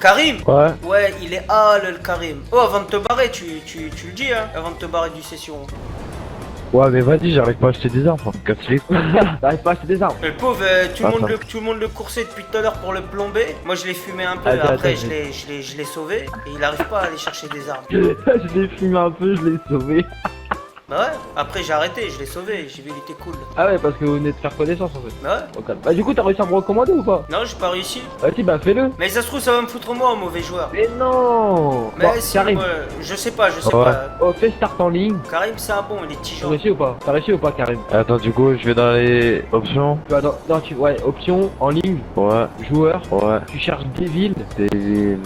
Karim? Ouais. Ouais, il est hal le Karim. Oh, avant de te barrer, tu le dis, hein, avant de te barrer du session. Ouais, mais vas-y, j'arrive pas à acheter des armes, casse les couilles. J'arrive pas à acheter des armes. Le pauvre, tout le monde le coursait depuis tout à l'heure pour le plomber. Moi, je l'ai fumé un peu, Attends, après, attends, je l'ai sauvé. Et il arrive pas à aller chercher des armes. Je l'ai fumé un peu, je l'ai sauvé. Bah ouais, après j'ai arrêté, je l'ai sauvé, j'ai vu il était cool. Ah ouais, parce que vous venez de faire connaissance en fait. Bah ouais. Au calme. Bah du coup, t'as réussi à me recommander ou pas? Non, j'ai pas réussi. Vas-y, bah fais-le. Mais ça se trouve, ça va me foutre moi, un mauvais joueur. Mais non. Mais Bon, si, Karim. moi, je sais pas. Ouais. Oh, fais start en ligne. Karim, c'est un bon, il est T'as tigeant. réussi ou pas? T'as réussi ou pas, Karim? Attends, du coup, je vais dans les options. Tu vas dans, non, ouais, option, en ligne, Ouais, joueur, ouais. tu cherches des villes, Des villes.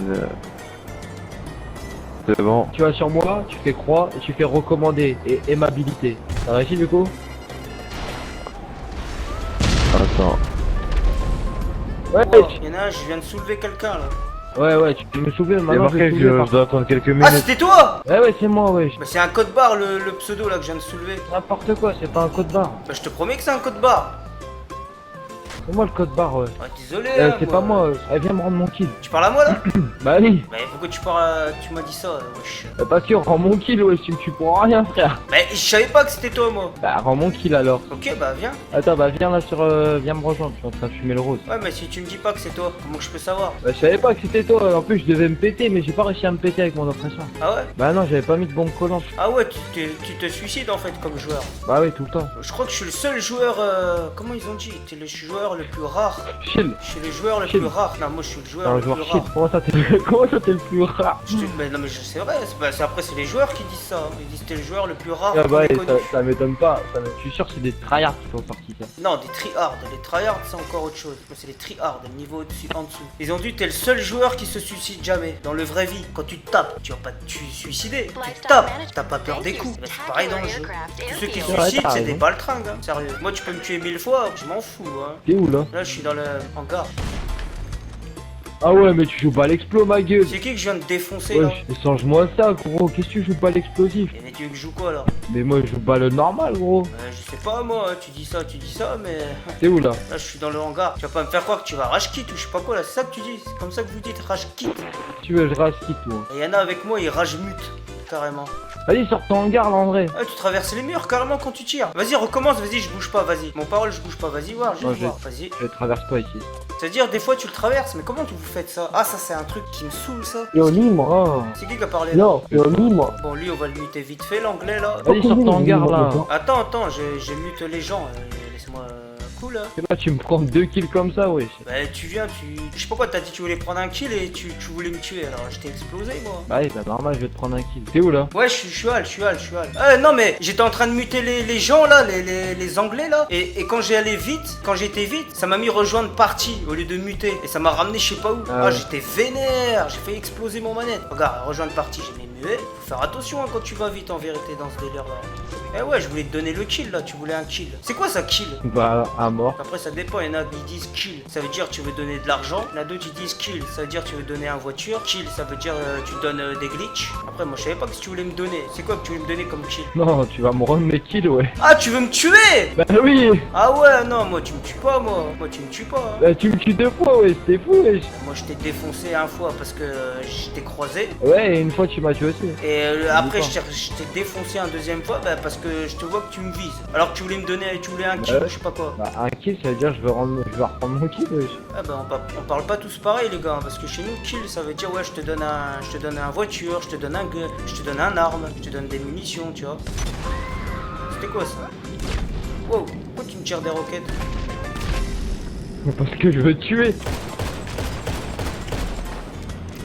C'est bon. tu vas sur moi, tu fais croix et tu fais recommander et aimabilité. T'as réussi du coup? Attends. Ouais, Oh, il y en a un, je viens de soulever quelqu'un là. ouais, tu peux me soulever Il y a maintenant. marqué que je dois attendre quelques minutes. Ah, c'était toi? Ouais, c'est moi, ouais. Bah, c'est un code barre le pseudo là que je viens de soulever. N'importe quoi, c'est pas un code barre. Bah, je te promets que c'est un code barre. C'est moi le code barre, ouais. Ah, désolé. Hein, C'est pas moi, viens me rendre mon kill. Tu parles à moi là? Bah oui, Bah, pourquoi tu parles tu m'as dit ça, wesh. parce que rends mon kill, ouais, tu me tues pour rien, frère. Bah, je savais pas que c'était toi, moi. Bah rends mon kill alors. Ok, bah, viens. Attends, bah viens là sur, viens me rejoindre, je suis en train de fumer le rose. Ouais, mais si tu me dis pas que c'est toi, comment que je peux savoir? Bah je savais pas que c'était toi, en plus je devais me péter, mais j'ai pas réussi à me péter avec mon oppression. Ah ouais? Bah non, j'avais pas mis de bombe collante. Ah ouais, tu te suicides en fait comme joueur. Bah oui, tout le temps. Je crois que je suis le seul joueur. Comment ils ont dit? T'es le joueur le plus rare. Chill. Je suis le joueur le Chill. plus rare. Non, moi je suis le joueur Alors, le joueur plus shit, rare. comment ça t'es le plus rare? Mais non, mais c'est vrai. Après, c'est les joueurs qui disent ça. Hein. Ils disent que t'es le joueur le plus rare. Ah qu'on bah ait ouais, connu. ça m'étonne pas, je suis sûr que c'est des tryhards qui sont sortis ça. Non, des tryhards. Les tryhards, c'est encore autre chose. Moi, c'est les tryhards, le niveau au-dessus, en dessous. Ils ont dit t'es le seul joueur qui se suicide jamais. Dans le vrai vie, quand tu te tapes, tu vas pas te suicider. Tu te tapes, t'as pas peur des coups. Bah, c'est pareil dans le jeu. Tous ceux qui se Ouais, suicident, t'as c'est raison. des baltringues. Hein. Sérieux. Moi, tu peux me tuer 1000 fois, je m'en fous. Hein. T'es où là? Là, je suis dans le hangar. Ah ouais, mais tu joues pas à l'explo, ma gueule. C'est qui que je viens de défoncer là? Wesh, change-moi ça, gros. Qu'est-ce que tu joues pas à l'explosif? Et mais tu veux que je joue quoi alors? Mais moi, je joue pas le normal, gros. Je sais pas moi, tu dis ça, mais T'es où là? là je suis dans le hangar. Tu vas pas me faire croire que tu vas rage quit ou je sais pas quoi là, c'est ça que tu dis? C'est comme ça que vous dites rage quit. Tu veux, je rage quitte, moi. Et y en a avec moi, ils rage mute, carrément. Vas-y, sors ton hangar là en vrai. Ah, tu traverses les murs carrément quand tu tires. Vas-y, recommence, vas-y, je bouge pas, vas-y. Mon parole, je bouge pas, vas-y, voir, Non, juste voir, vas-y. Je traverse pas ici. C'est-à-dire, des fois tu le traverses, mais comment vous faites ça? Ah, ça c'est un truc qui me saoule ça. Et on libre, C'est qui a parlé là? Non, et on libre. Bon, lui, on va le muter vite fait, l'anglais là. Vas-y, sors ton hangar là. Attends, j'ai mute les gens, laisse-moi cool hein. C'est pas, tu me prends 2 kills comme ça, wesh. Bah tu viens, je sais pas quoi, t'as dit que tu voulais prendre un kill et tu voulais me tuer, alors je t'ai explosé moi. Bah ouais, bah normal, je vais te prendre un kill. T'es où là? Ouais, je suis hal. Non mais j'étais en train de muter les gens là, les anglais là, et quand j'ai allé vite, quand j'étais vite, ça m'a mis rejoindre partie au lieu de muter, et ça m'a ramené je sais pas où. Ah ouais. J'étais vénère, j'ai fait exploser mon manette. Regarde, rejoindre partie, j'ai mis muet, faut faire attention hein, quand tu vas vite en vérité dans ce délire là. Eh ouais, je voulais te donner le kill là, tu voulais un kill. C'est quoi ça kill? Bah, à mort. Après ça dépend, il y en a qui disent kill, ça veut dire tu veux donner de l'argent. Il y en a d'autres qui disent kill, ça veut dire tu veux donner une voiture. Kill, ça veut dire tu donnes des glitches. Après moi je savais pas que tu voulais me donner. C'est quoi que tu voulais me donner comme kill? Non, tu vas me rendre mes kills, ouais. Ah, tu veux me tuer? Bah oui. Ah ouais, non, moi tu me tues pas, moi tu me tues pas. Hein. Bah tu me tues 2 fois, ouais, c'était fou, wesh. Moi je t'ai défoncé une fois parce que je t'ai croisé. Ouais, et une fois tu m'as tué aussi. Et après je t'ai défoncé une deuxième fois bah, parce que je te vois que tu me vises. Alors que tu voulais me donner, tu voulais un kill ou je sais pas quoi. Bah un kill, ça veut dire je vais reprendre mon kill, wesh. Ah bah on parle pas tous pareil les gars, parce que chez nous kill ça veut dire ouais je te donne un voiture, je te donne un gun, je te donne un arme, je te donne des munitions, tu vois. C'était quoi ça? Wow, pourquoi tu me tires des roquettes? Parce que je veux te tuer.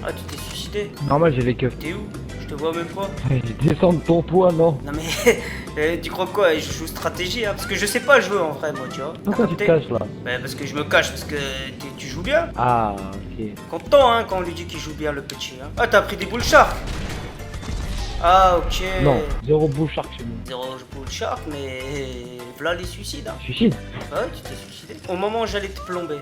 Ah tu t'es suicidé? Normal, j'ai les keufs. T'es où? Je te vois même pas. Descends de ton toit, non. Non mais tu crois quoi? Je joue stratégie hein, parce que je sais pas jouer en vrai moi tu vois. Pourquoi tu te caches là? Bah parce que je me cache, parce que tu tu joues bien. Ah, ok. Content hein, quand on lui dit qu'il joue bien le petit. Hein. Ah, t'as pris des bull shark. Ah, ok. Non, zéro bull shark chez nous. Zéro bull shark, mais voilà les suicides. Hein. Suicide. Ouais, tu t'es suicidé. Au moment où j'allais te plomber.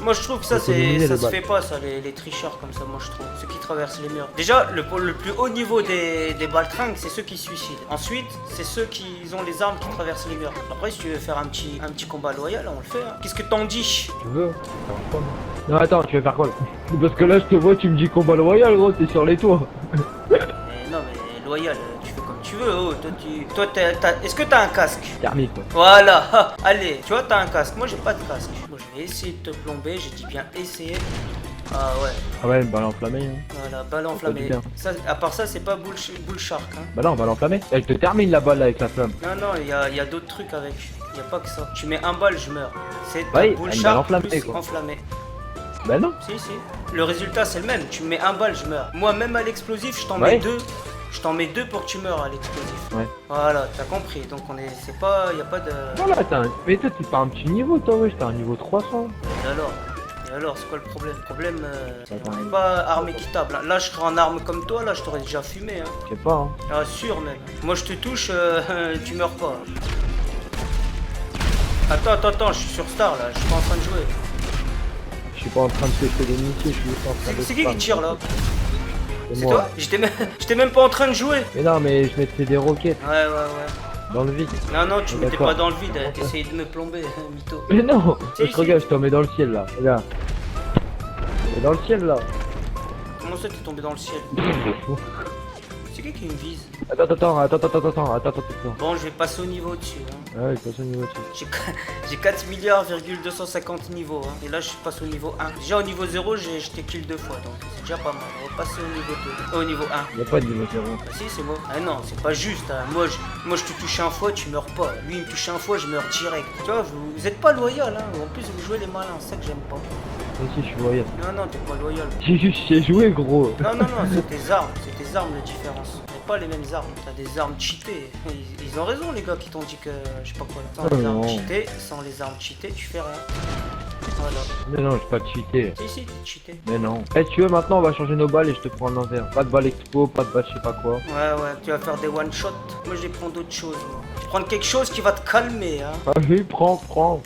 Moi je trouve que ça, Faut éliminer ça les se balles. fait pas, ça, les tricheurs comme ça, moi je trouve. Ceux qui traversent les murs. Déjà, le plus haut niveau des baltringues, c'est ceux qui se suicident. Ensuite, c'est ceux qui ont les armes qui traversent les murs. Après, si tu veux faire un petit combat loyal, on le fait. Hein. Qu'est-ce que t'en dis? Tu veux? Non, attends, tu veux faire quoi là? Parce que là, je te vois, tu me dis combat royal, gros, t'es sur les toits. Non, mais loyal, tu fais comme tu veux. Oh, toi, est-ce que t'as un casque? Thermique, quoi. Voilà, ha, allez, tu vois, t'as un casque. Moi, j'ai pas de casque. Moi, je vais essayer de te plomber. J'ai dit bien essayer. Ah ouais, Ah ouais, une balle enflammée. Hein. voilà, balle Ça enflammée. fait du bien. Ça, à part ça, c'est pas bull shark. Hein. Bah non, balle enflammée. Elle te termine la balle là, avec la flamme. Non, non, il y a d'autres trucs avec. Il y a pas que ça. Tu mets un balle, je meurs. C'est Ouais, bull une balle shark enflammée, plus quoi. enflammé. Bah non. Si, si. Le résultat, c'est le même. Tu me mets un balle, je meurs. Moi, même à l'explosif, je t'en Ouais. mets deux. Je t'en mets deux pour que tu meurs à l'explosif. Ouais. Voilà, t'as compris. Donc, c'est pas. Y a pas de. Voilà, mais toi, t'es pas un petit niveau, toi, wesh, t'as un niveau 300. Et alors, c'est quoi le problème? Le problème, c'est qu'on Attends. n'est pas arme équitable. Là, je serais en arme comme toi, là, je t'aurais déjà fumé. Hein. Je sais pas, hein. Ah, sûr, même. Moi, je te touche, tu meurs pas. Attends, je suis sur Star, là. Je suis pas en train de jouer. Je suis pas en train de pêcher des missiles, je suis pas en train de. C'est qui tire, là? C'est C'est moi. toi? J'étais même pas en train de jouer. Mais non, mais je mettais des roquettes Ouais. dans le vide. Non, tu m'étais D'accord. pas dans le vide. T'essayais de me plomber, mytho. Mais non, Si, je regarde, je te mets dans le ciel là. Regarde. T'es dans le ciel là. Comment ça, t'es tombé dans le ciel? C'est qui me vise? Attends. Bon, je vais passer au niveau dessus. Hein. Ah ouais, passe au niveau dessus. J'ai 4 milliards,250 niveaux. Hein. Et là, je passe au niveau 1. Déjà, au niveau 0, je t'ai kill 2 fois. Donc, c'est déjà pas mal. On va passer au niveau 2. Au niveau 1. Y'a pas de niveau 0. Bah, si, c'est moi. Ah non, c'est pas juste. Hein. Moi, je te touche un fois, tu meurs pas. Lui, il me touche un fois, je meurs direct. Tu vois, vous êtes pas loyal. Hein. En plus, vous jouez les malins. C'est ça que j'aime pas. Moi aussi, je suis loyal. Non, t'es pas loyal. J'ai juste sais jouer, gros. Non, c'est tes armes. C'est tes armes la différence. C'est pas les mêmes armes. T'as des armes cheatées. Ils ont raison, les gars, qui t'ont dit que je sais pas quoi. Sans les armes non. cheatées, tu fais rien. Voilà. Mais non, j'ai pas cheaté. Si, t'es cheaté. Mais non. Eh, tu veux, maintenant, on va changer nos balles et je te prends l'envers. Pas de balle expo, pas de balle je sais pas quoi. Ouais, tu vas faire des one shot. Moi, je vais prendre d'autres choses. Moi. Je vais prendre quelque chose qui va te calmer, hein. Ah oui, prends.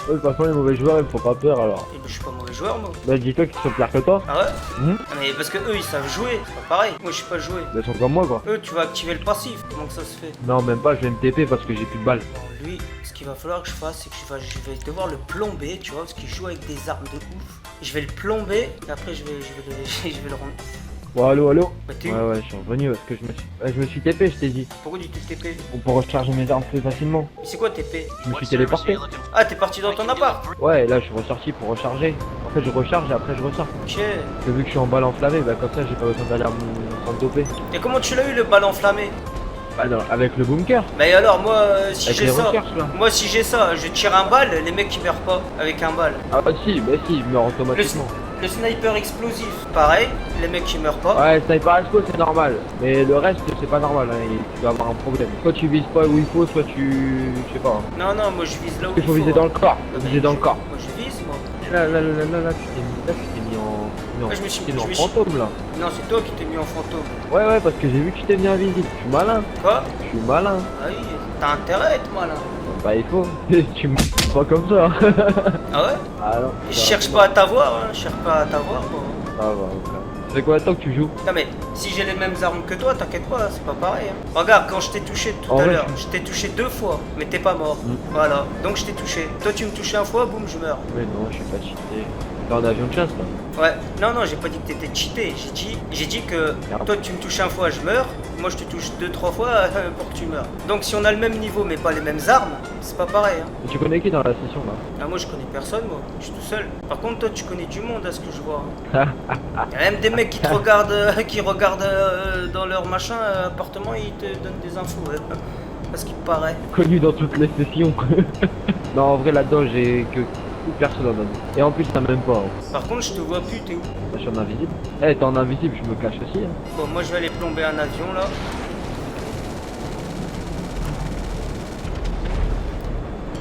De toute façon, les mauvais joueurs, ils me font pas peur alors. Et ben, je suis pas mauvais joueur, moi. Bah, dis-toi qu'ils sont pires que toi. Ah ouais? Mhm. Ah, mais parce que eux, ils savent jouer. C'est pas pareil. Moi, je sais pas jouer. Ils sont comme moi, quoi. Eux, tu vas activer le passif. Comment que ça se fait? Non, même pas, je vais me TP parce que j'ai plus de balles. Bon, lui, ce qu'il va falloir que je fasse, c'est que je vais devoir le plomber, tu vois, parce qu'il joue avec des armes de ouf. Je vais le plomber, et après je vais le rendre. Bon, allô. Bah, t'es où? Ouais, je suis revenu parce que je me suis TP, je t'ai dit. Pourquoi tu t'es TP? Pour recharger mes armes plus facilement. Mais c'est quoi TP? Je me suis téléporté. Ah, t'es parti dans ton appart? Ouais, et là, je suis ressorti pour recharger. En fait, je recharge et après, je ressors. Ok. Parce que vu que je suis en balle enflammée, bah comme ça, j'ai pas besoin d'aller me doper. Et comment tu l'as eu le bal enflammé? Bah non, avec le bunker. Bah et alors, moi, si Avec j'ai les ça, recherches, là. moi si j'ai ça, je tire un bal, les mecs ils meurent pas avec un bal. Ah bah si, je meurs automatiquement. Le sniper explosif, pareil, les mecs ils meurent pas. Ouais, sniper expo c'est normal, mais le reste c'est pas normal, hein, et tu vas avoir un problème. Soit tu vises pas où il faut, soit tu... je sais pas. Non, moi je vise là où Il faut viser dans le corps, Non, viser dans le corps. Moi je vise, moi. Là, tu t'es mis en... Ouais, je me suis- t'es mis je en me suis- fantôme là. Non, c'est toi qui t'es mis en fantôme. Ouais, parce que j'ai vu que tu t'es mis invisible. Je suis malin, Quoi? je suis malin. Ah oui, t'as intérêt à être malin. Bah il faut, tu me pas comme ça. Ah ouais? Ah non. Je cherche pas à t'avoir, hein. Je cherche pas à t'avoir, moi. Ça va, ok. Ça fait combien de temps que tu joues? Non mais, si j'ai les mêmes armes que toi, t'inquiète pas, c'est pas pareil. Hein. Regarde, quand je t'ai touché tout En à vrai, l'heure, je t'ai touché 2 fois, mais t'es pas mort. Voilà, donc je t'ai touché. Toi tu me touches une fois, boum, je meurs. Mais non, je suis pas cheaté. T'es en avion de chasse là. Ouais, non, j'ai pas dit que t'étais cheaté. J'ai dit que Merde. toi tu me touches une fois, je meurs. Moi je te touche 2-3 fois pour que tu meurs. Donc si on a le même niveau mais pas les mêmes armes, c'est pas pareil. Hein. Et tu connais qui dans la session là? Ah, moi je connais personne, moi. Je suis tout seul. Par contre, toi tu connais du monde à ce que je vois. Hein. Y a même des mecs qui te regardent, dans leur machin appartement et ils te donnent des infos. Ouais. Parce qu'il paraît. Connu dans toutes les sessions. Non, en vrai là-dedans j'ai que personne en donne. Et en plus ça m'aime pas. Hein. Par contre, je te vois plus, t'es où? Je suis en invisible. Eh, t'es en invisible, je me cache aussi. Hein. Bon, moi je vais aller plomber un avion là.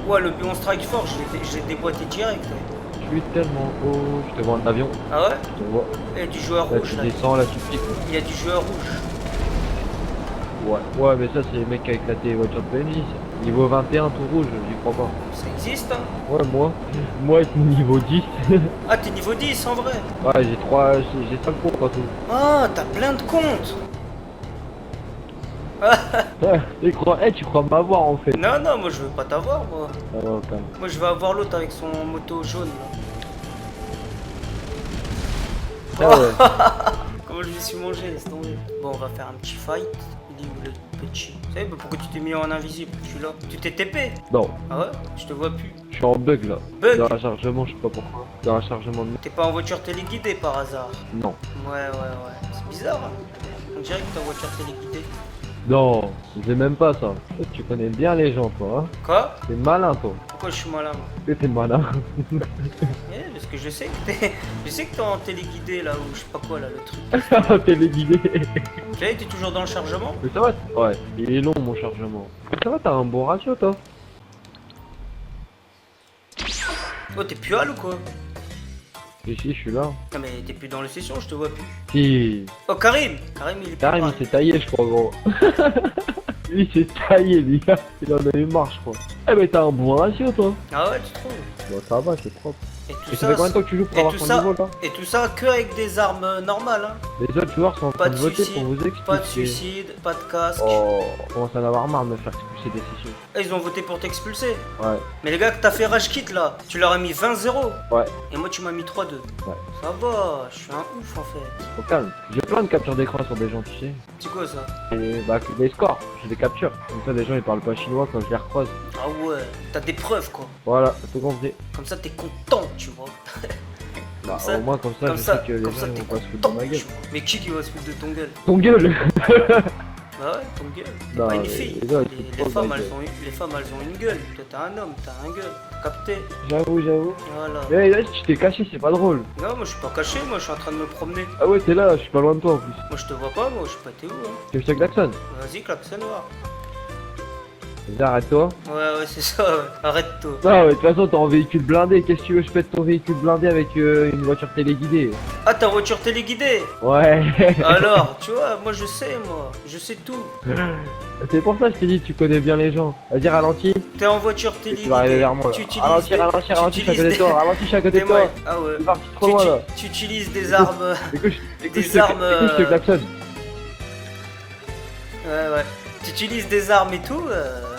Ouais, le pion strike fort, je l'ai déboîté direct. Ouais. suis tellement haut. Je te vois en avion, Ah ouais? je te vois. Il y a du joueur Là, rouge tu là. descends, là, tu piques. Il y a du joueur rouge. Ouais. Ouais, mais ça, c'est les mecs qui a éclaté les voitures de PNJ, ça. Niveau 21, tout rouge, j'y crois pas. Ça existe hein? Ouais, moi. Moi, avec mon niveau 10. Ah t'es niveau 10 en vrai? Ouais, j'ai 5 comptes en tout. Ah t'as plein de comptes. Ouais, tu crois m'avoir en fait. Non non moi je veux pas t'avoir moi. Ah non, calme. Moi je veux avoir l'autre avec son moto jaune là. Ah ouais. Comment je me suis mangé, laisse tomber. Bon on va faire un petit fight. Il est où le petit? Tu sais pourquoi tu t'es mis en invisible? Je suis là. Tu t'es TP? Non, Ah ouais? Je te vois plus. je suis en bug là. Bug? Dans la chargement, je sais pas pourquoi. Dans la chargement de. T'es pas en voiture téléguidée par hasard? Non. Ouais. C'est bizarre hein? On dirait que t'es en voiture téléguidée. Non, j'ai même pas ça. Tu connais bien les gens, toi. Hein. Quoi? T'es malin, toi. Pourquoi je suis malin moi? T'es malin. Parce que je sais que t'es. Je sais que t'es en téléguidé là ou je sais pas quoi là le truc. Téléguidé. T'es toujours dans le chargement? Mais ça va, ouais, il est long mon chargement. Mais ça va, t'as un bon ratio, toi. Oh t'es plus hal ou quoi? Ici, je suis là. Non mais t'es plus dans les sessions, je te vois plus. Si. Oh Karim! Karim il est plus Karim, là. il s'est taillé, je crois, gros. Lui, il s'est taillé, lui. Il en a eu marre, je crois. Eh, mais t'as un bon ratio, toi. Ah ouais tu trouves? Bon, ça va, c'est propre. Et tout Et ça fait combien de temps que tu joues pour et avoir tout ton ça- niveau, là? Et tout ça que avec des armes normales hein. Les autres joueurs sont en Pas train de de voter suicide, pour vous expliquer. pas de suicide, pas de casque. Oh, on commence à en avoir marre de me faire expulser des sessions. Et ils ont voté pour t'expulser. Ouais, Mais les gars que t'as fait rage kit là, tu leur as mis 20-0. ouais, Et moi tu m'as mis 3-2. ouais. Ça va, je suis un ouf en fait. Au calme. J'ai plein de captures d'écran sur des gens, tu sais. C'est quoi ça? Et bah, les scores, j'ai des captures. Comme ça, les gens ils parlent pas chinois quand je les recroise. Ah ouais, t'as des preuves quoi. Voilà, tout compris. Comme ça t'es content, tu vois. Bah, ça- au moins, comme ça, Comme je ça, sais que les comme gens ça ils t'es vont pas se foutre content. de ma gueule. tu vois. Mais qui va se foutre de ton gueule? Ton gueule. Bah ouais, ton gueule. T'es Non, pas une mais fille. les gars, Les, ils les se foutent femmes, de ma elles gueule. les femmes elles ont une gueule. Toi t'es un homme, t'as un gueule. T'as capté? J'avoue. Voilà. Mais là, tu t'es caché, c'est pas drôle. Non, moi je suis pas caché, moi je suis en train de me promener. Ah ouais, t'es là, je suis pas loin de toi en plus. Moi je te vois pas, moi je sais pas t'es où hein. Tu veux que je te klaxonne? Vas-y, klaxonne voir. Vas-y, arrête-toi. Ouais, c'est ça, ouais. Arrête-toi. Non, mais de toute façon, t'es en véhicule blindé. Qu'est-ce que tu veux que je pète ton véhicule blindé avec une voiture téléguidée? Ah, ta voiture téléguidée? Ouais. Alors, tu vois, moi je sais tout. C'est pour ça que je t'ai dit, tu connais bien les gens. Vas-y, ralentis. T'es en voiture Tu téléguidée. vas arriver vers moi. Tu utilises Ralentis, des- ralentis, tu ralentis, je suis à côté de utilises toi. Ralentis, je suis à côté des de toi. moyens- Ah ouais. C'est parti trop loin là. Tu utilises des armes. Écoute, Des armes, écoute, je te klaxonne. Ouais. Tu utilises des armes et tout.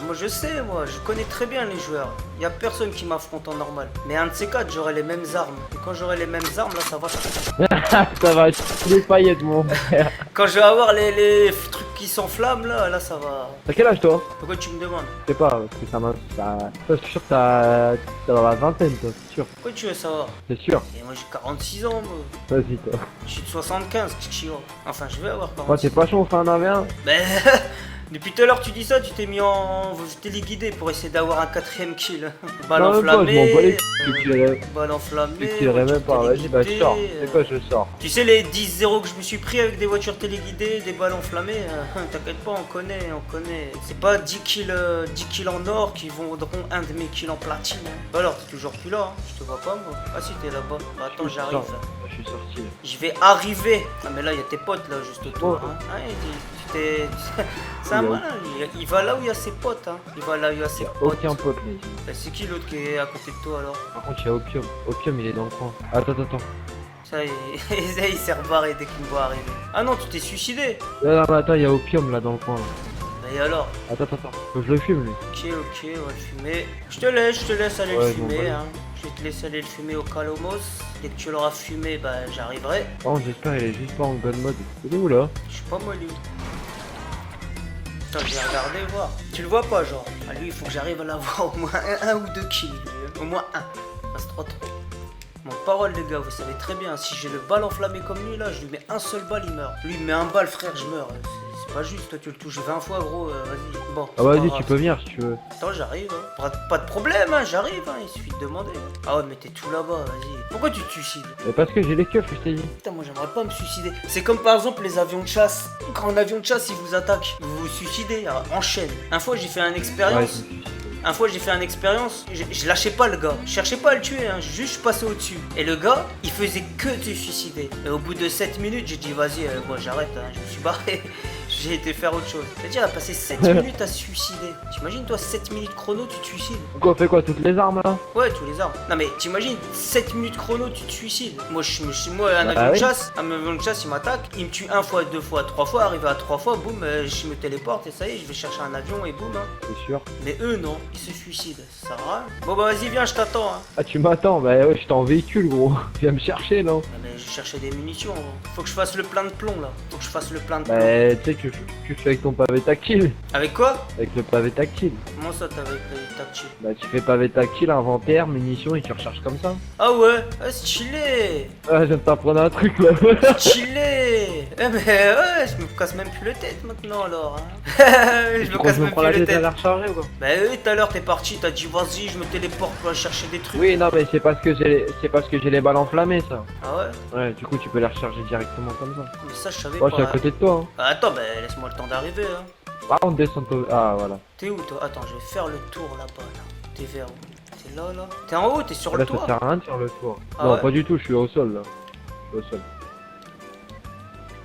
Moi je sais, moi, je connais très bien les joueurs. Y a personne qui m'affronte en normal. Mais un de ces quatre, j'aurai les mêmes armes. Et quand j'aurai les mêmes armes, là, ça va. Ça va, tous les paillettes, mon frère. Quand je vais avoir les trucs qui s'enflamment, là, ça va. T'as quel âge toi? Pourquoi tu me demandes? Je sais pas, parce que ça m'a. Je suis sûr que t'as dans la vingtaine, toi, c'est sûr. Pourquoi tu veux savoir? C'est sûr. Et moi j'ai 46 ans, moi. Vas-y, toi. Je suis de 75, Kishiro. Enfin, je vais avoir Toi, 46. t'es pas chaud, on fait un 1v1? Ben, depuis tout à l'heure tu dis ça, tu t'es mis en téléguidé pour essayer d'avoir un 4ème kill. Balle Non, même pas, je m'en bats les enflammée. Je tirerai, Balle enflammée. je tirerai même pas. Vas-y, bah, je sors. C'est quoi, je sors? Tu sais les 10-0 que je me suis pris avec des voitures téléguidées, des balles enflammées, t'inquiète pas, on connaît. C'est pas 10 kills en or qui vaudront un de mes kills en platine. Bah alors, t'es toujours plus là, hein. Je te vois pas moi. Ah si, t'es là-bas. Bah, attends, Je j'arrive. sors. Je suis sorti. Là. Je vais arriver. Ah mais là, il y a tes potes là, juste autour. Oh. Hein. Ah, c'est un Il y a- malin, il va là où il y a ses potes. Hein. Il va là où il y a ses potes. Aucun pote, les gars. Bah, c'est qui l'autre qui est à côté de toi alors? Par contre, il y a Opium. Opium, il est dans le coin. Attends. Ça, il s'est rebarré dès qu'il me voit arriver. Ah non, tu t'es suicidé. Là, attends, il y a Opium là dans le coin. Là. Bah et alors? Attends. Faut que je le fume, lui. Ok, on va le fumer. Je te laisse aller Ouais, le je m'en fumer. bats. Hein. Je vais te laisser aller le fumer au Calomos. Dès que tu l'auras fumé, bah j'arriverai. Par contre, j'espère qu'il est juste pas en god mode. Il est où là? Je sais pas moi lui. Attends, je vais regarder voir. Tu le vois pas, genre? Ah, lui, il faut que j'arrive à l'avoir au moins un ou deux kills. Lui, hein. Au moins un. Il reste 3-3. Mon parole, les gars, vous savez très bien. Si j'ai le balle enflammé comme lui, là, je lui mets un seul balle, il meurt. Lui, il met un balle, frère, je meurs. C'est pas juste. Toi, tu le touches 20 fois, gros. Vas-y. Bon. Ah, c'est pas vas-y, grave. tu peux venir si tu veux. Attends, j'arrive. Hein. Pas de problème, hein. J'arrive. Hein. Il suffit de demander. Ah ouais, mais t'es tout là-bas. Vas-y. Pourquoi tu te suicides? Mais parce que j'ai les keufs, je t'ai dit. Putain, moi j'aimerais pas me suicider. C'est comme par exemple les avions de chasse. Quand un avion de chasse il vous attaque, vous vous suicidez, alors, en chaîne. Un fois j'ai fait une Ouais, expérience. Un fois, j'ai fait une expérience, je lâchais pas le gars. Je cherchais pas à le tuer, hein, juste je passais au-dessus. Et le gars, il faisait que de se suicider. Et au bout de 7 minutes, j'ai dit, vas-y, moi j'arrête, hein, je me suis barré. J'ai été faire autre chose. C'est-à-dire, il a passé 7 minutes à se suicider. T'imagines, toi, 7 minutes chrono, tu te suicides. Pourquoi on fait quoi, toutes les armes là? Ouais, tous les arbres. Non, mais t'imagines, 7 minutes chrono, tu te suicides. Moi, moi un Bah avion de oui. chasse, un avion de chasse, il m'attaque, il me tue 1 fois, 2 fois, 3 fois, arrivé à 3 fois, boum, je me téléporte et ça y est, je vais chercher un avion et boum. Hein. C'est sûr. Mais eux, non, ils se suicident. Ça râle. Bon, bah, vas-y, viens, je t'attends. Hein. Ah, tu m'attends? Bah ouais, j'étais en véhicule, gros. Viens me chercher, là. Ah, mais je cherchais des munitions. Hein. Faut que je fasse le plein de plomb, là. Faut que je fasse le plein de plomb. Bah, tu sais que tu fais avec ton pavé tactile. Avec quoi? Avec le pavé tactile. Comment ça, t'avais les tactiles? Bah, tu fais pavé tactile, inventaire, munitions et tu recharges comme ça. Ah ouais, ah, stylé. Ah, je viens de t'apprendre un truc là. Stylé. Eh mais ouais, je me casse même plus la tête maintenant alors. Hein. je Tu me crois casse que je me même prends plus la la tête à tête. la recharger ou quoi? Bah oui, tout à l'heure t'es parti, t'as dit vas-y, je me téléporte pour aller chercher des trucs. Oui, non, mais c'est parce que j'ai les balles enflammées, ça. Ah ouais? Ouais, du coup, tu peux les recharger directement comme ça. Mais ça je savais Ouais, je suis à pas. côté de toi. Hein. Ah, attends, bah laisse-moi le temps d'arriver. Hein. Ah, on descend. Ah, voilà. T'es où toi? Attends, je vais faire le tour là-bas. Là. T'es vers où? T'es là là? T'es en haut? T'es sur Là, le ça toit? sert à rien de faire le tour. Ah Non, ouais? pas du tout, je suis au sol là. Je suis au sol.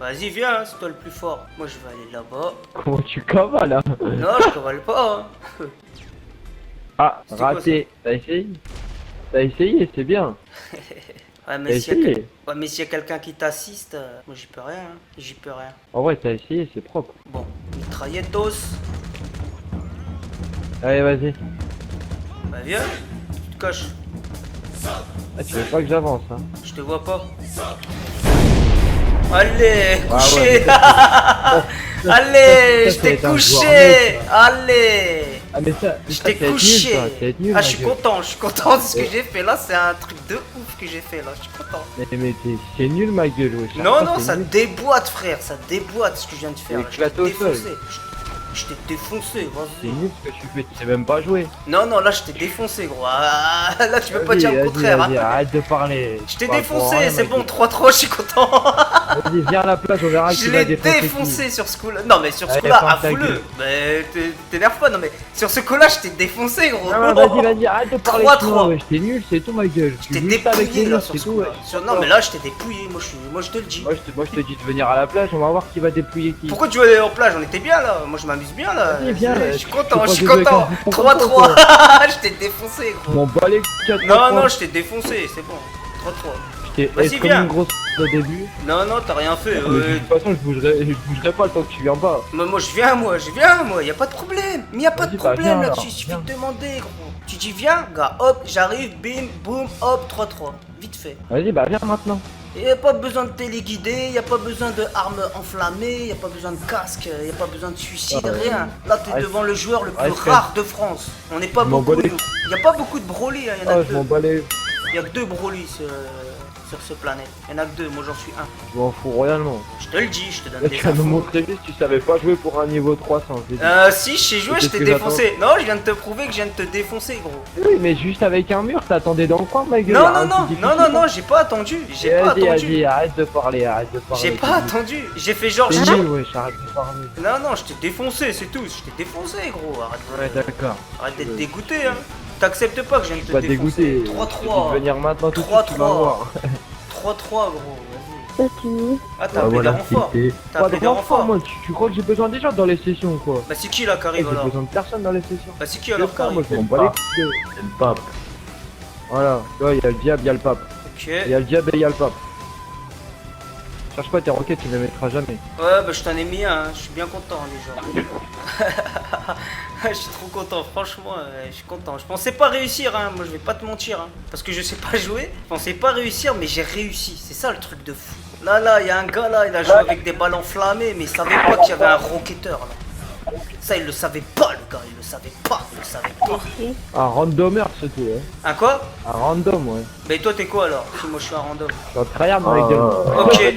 Vas-y, viens, hein, c'est toi le plus fort. Moi je vais aller là-bas. Comment tu cavales là? Non, je cavale pas. Hein. Ah, C'était quoi, raté. T'as essayé? T'as essayé, c'est bien. Ouais, T'as mais s'il y a essayé. ouais, mais s'il y a quelqu'un qui t'assiste, moi j'y peux rien. Hein. J'y peux rien. En vrai, t'as essayé, c'est propre. Bon, mitrailletos. Allez, vas-y. Bah viens, tu te caches. Ah, tu veux pas que j'avance, hein? Je te vois pas. Allez, Ah couché. ouais, Allez, ça, je t'ai c'est un couché. joueur Allez. Ah, mais ça, Je ça, t'ai c'est être couché. nul, ça, c'est être nul, Ah, ma je suis gueule. content, je suis content de ce que Ouais. j'ai fait là. C'est un truc de ouf que j'ai fait là. Je suis content. Mais c'est nul, ma gueule, wesh. Non, Ah, non, c'est ça nul. déboîte, frère. Ça déboîte ce que je viens de faire. Mais là. Je t'ai éclate au sol. défoncé. Je t'ai défoncé, C'est vas-y. nul ce que tu fais, tu sais même pas jouer. Non, non, là je t'ai défoncé, gros. Ah, là tu peux pas Vas-y, dire le vas-y, contraire. vas-y, Hein. arrête de parler. Je t'ai Parle pour défoncé, rien, c'est ma bon, gueule. 3-3, je suis content. Vas-y, viens à la plage, on verra Je qui va l'ai défoncer défoncé sur ce coup-là. Non, mais sur ce Allez, coup-là, ferme ta avoue-le. gueule. Mais t'énerve pas, non, mais sur ce coup-là, je t'ai défoncé, gros. qui. Non, vas-y, arrête de parler 3-3. chinois, wesh, t'es nul, c'est tout, ma gueule. Je t'ai Tu joues juste avec dépouillé les là nuls, sur c'est ce tout, coup-là. wesh. Non, mais là, je t'ai dépouillé, moi je te le dis. Moi, je te dis de venir à la plage, on va voir qui va dépouiller qui. Pourquoi tu vas aller en plage? On était bien là. Moi je m'amuse bien là. Vas-y, viens, Je suis tu content, crois je suis que je vais content. avec un bouffon 3-3. comme Je t'ai défoncé, gros. M'en bats les couilles, Non, non, je t'ai défoncé, c'est bon. 3-3. J'étais Vas-y, comme viens. une grosse au début. Non, non, t'as rien fait. Mais de toute façon, je bougerai pas le temps que tu viens pas. Moi je viens, moi, y a pas de problème. Mais y a pas de Vas-y, bah, problème viens, là-dessus, alors, il suffit viens. de demander, gros. Tu dis viens, gars, hop, j'arrive, bim, boum, hop, 3-3. Vite fait. Vas-y, bah viens maintenant. Y a pas besoin de téléguider, y a pas besoin de armes enflammées, y a pas besoin de casque, y a pas besoin de suicide, Ah ouais. rien. Là, t'es Reste- devant le joueur le plus reste rare de France. On n'est pas Je m'en beaucoup. bats les- Nous. Y a pas beaucoup de Broly, hein, y en a Ah, que je m'en deux. bats les. Y a que 2 Broly sur ce planète. Y en a que 2, moi j'en suis un. Je m'en fous royalement. Je te le dis, je te donne Là, des tu vas nous infos. montrer vite, tu savais pas jouer pour un niveau 300. je l'ai dit. Si, je sais jouer, je Qu'est-ce t'ai que défoncé. Non, je viens de te prouver que je viens de te défoncer, gros. Oui, mais juste avec un mur, t'attendais dans le coin, ma gueule. Non, y a non, rien de non, plus non, non, difficile. non, j'ai pas attendu. J'ai Eh, pas vas-y, attendu. vas-y, arrête de parler, arrête de parler. J'ai pas attendu. J'ai fait genre. C'est j'ai- nul, wesh, arrête de parler. Non, non, je t'ai défoncé, c'est tout. Je t'ai défoncé, gros. Ouais, d'accord. Arrête d'être dégoûté, hein. T'acceptes pas que je viens de te Pas défoncer. dégoûté. Je te dis 3-3. de venir maintenant tout de suite, tu vas 3-3. voir. 3-3, gros. Vas-y. Ah, t'as Ah, appelé voilà, des renforts. T'as Pas appelé de des renfort, renforts. moi, tu crois que j'ai besoin des gens dans les sessions, quoi. Bah, c'est qui là qui Eh, arrive J'ai alors? besoin de personne dans les sessions. Bah, c'est qui alors qui Moi, arrive? je m'en bats les couilles. C'est le pape. Voilà, tu vois, il y a le diable, il y a le pape. Ok. Il y a le diable et il y a le pape. Cherche pas tes roquettes, tu ne les mettras jamais. Ouais, bah je t'en ai mis un, hein. Je suis bien content déjà. Je suis trop content, franchement, je suis content. Je pensais pas réussir, hein. Moi je vais pas te mentir, hein. Parce que je sais pas jouer. Je pensais pas réussir, mais j'ai réussi. C'est ça le truc de fou. Là, il y a un gars là, il a joué avec des balles enflammées, mais il savait pas qu'il y avait un roquetteur là. Ça, il le savait pas, le gars, il le savait pas, il le savait pas. Un randomer, c'est tout, hein. Un quoi? Un random, ouais. Mais toi, t'es quoi alors? Si moi je suis un random. Je suis un tryhard, ma gueule. Ok.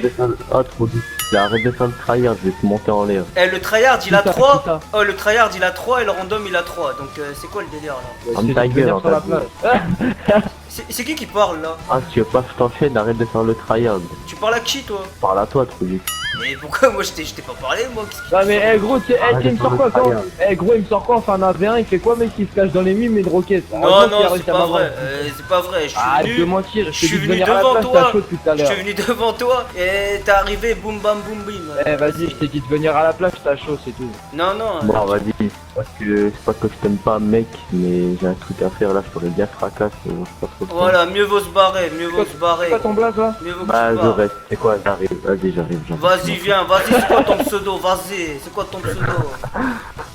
Ah, trop difficile. Arrête de faire le trahir, je vais te monter en l'air. Eh, le tryhard il a Qui ça, 3. qui ça Oh, le tryhard il a 3 et le random il a 3. Donc, c'est quoi le délire là? Ferme C'est ta de venir gueule, sur la en fait. plage. C'est qui parle là? Ah, si tu veux pas que je t'enchaîne, arrête de faire le tryhard. Tu parles à qui toi? Parle à toi, Trouille. Mais pourquoi moi je t'ai pas parlé moi? Qu'est-ce qui- Non mais gros, tu sais, Arrête il me de sort faire quoi le quand tryhard. gros, il me sort quoi enfin un AV1, il fait quoi mec? Il se cache dans les mimes et de roquettes. Non, non, c'est pas vrai. C'est pas vrai. Je suis Arrête de venu. mentir, Je suis venu à la devant place, toi. t'as chaud depuis tout à Je l'heure. suis venu devant toi et t'es arrivé boum bam boum bim. Eh vas-y, je t'ai dit de venir à la plage, t'as chaud, c'est tout. Non, non. Bon, vas-y. C'est pas que je t'aime pas, mec, mais j'ai un truc à faire là, je pourrais bien fracasse. Je sais pas trop. Voilà, mieux vaut se barrer, mieux vaut se C'est barrer. quoi ton blaze là? Mieux vaut que Bah, tu je barres. reste. C'est quoi, j'arrive. Vas-y, j'arrive. Vas-y, viens, vas-y, c'est quoi ton pseudo? Vas-y, c'est quoi ton pseudo?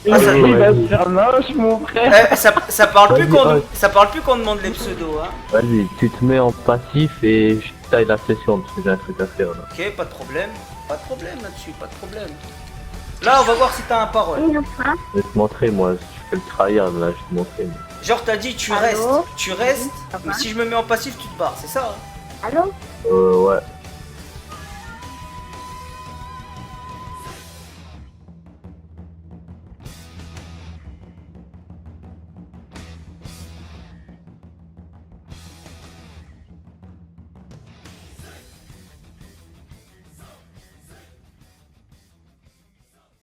Il Ah, ça- va se faire lâche mon frère. Eh, ça parle plus Vas-y, qu'on ouais. ça parle plus qu'on demande les pseudos, hein. Vas-y, tu te mets en passif et je taille la session parce que j'ai un truc à faire là. Ok, pas de problème. Pas de problème là-dessus, pas de problème. Là, on va voir si t'as un parole. Je vais te montrer, moi, je fais le tryhard là, je vais te montrer. moi. Genre, t'as dit tu Allô restes, Ça mais va si je me mets en passif, tu te barres, c'est ça? Hein? Allô? Ouais.